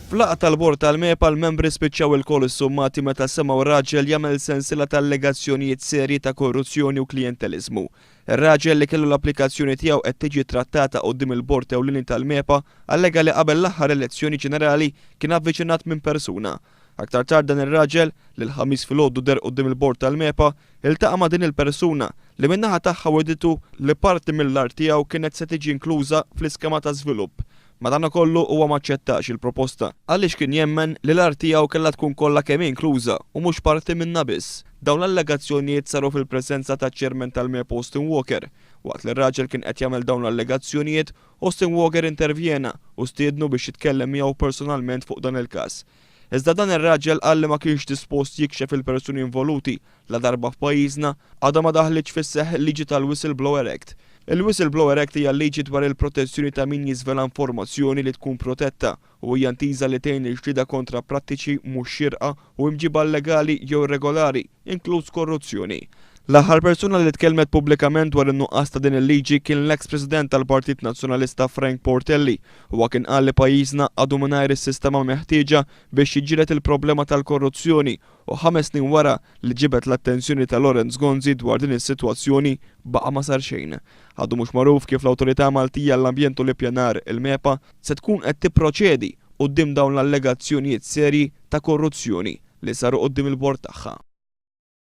Flaqa tal-bord tal-MEPA l-membri spiċċaw il-koll is-summati meta semgħu raġel jagħmel sensiela ta' allegazzjonijiet serji ta' korruzzjoni u klientelizmu. Ir-raġel li kellu l-applikazzjoni tiegħu qed tiġi trattata quddiem il-bord ewlieni tal-MEPA allega li qabel l-aħħar elezzjoni ġenerali kien avviċinat minn persuna. Aktar tard dan ir-raġel li l-ħamis filgħodu der quddiem il-bord tal-MEPA iltaqa' ma' din il-persuna li min-naħa tagħha weditu li parti mill-art tiegħu kienet se tiġi inkluża fl-iskema ta' żvilupp. Madankollu huwa ma aċċettax il-proposta għaliex kien jemmen li l-art tiegħu kellha tkun kollha kemm inkluża u mhux parti minnha biss. Dawn l-allegazzjonijiet saru fil-preżenza taċ-ċermen tal-MEPA Austin Walker. Waqt li r-raġel kien qed jagħmel dawn l-allegazzjonijiet, Austin Walker intervjena u stiednu biex jitkellem miegħu personalment fuq dan il-każ. Iżda dan ir-raġel qal li ma kienx dispost jikxef il-persuni involuti la darba f'pajjiżna għadha ma daħlitx fis-seħħ il-liġi tal-Whistleblower Act. Il-Whistleblower Act hija liġi dwar il-protezzjoni ta' min jiżvela informazzjoni li tkun protetta u hija ntiża li tgħin il-ġlieda kontra prattiċi mhux xierqa u imġiba legali jew irregolari, inkluż korruzzjoni. L-aħħar persuna li tkellmet pubblikament dwar in-nuqqas ta' din il-liġi kien l-eks President tal-Partit Nazzjonalista Frank Portelli huwa kien qal li pajjiżna għadu mingħajr is-sistema meħtieġa biex jiġġieled il-problema tal-korruzzjoni u 5 snin wara li ġibet l-attenzjoni ta' Lawrence Gonzi dwar din is-sitwazzjoni baqa' ma sar xejn. Għadu mhux magħruf kif l-Awtorità Maltija għall-Ambjent u l-Ippjanar il-MEPA se tkun qed tipproċedi quddiem dawn l-allegazzjonijiet serji ta' korruzzjoni li saru quddiem il-bord tagħha.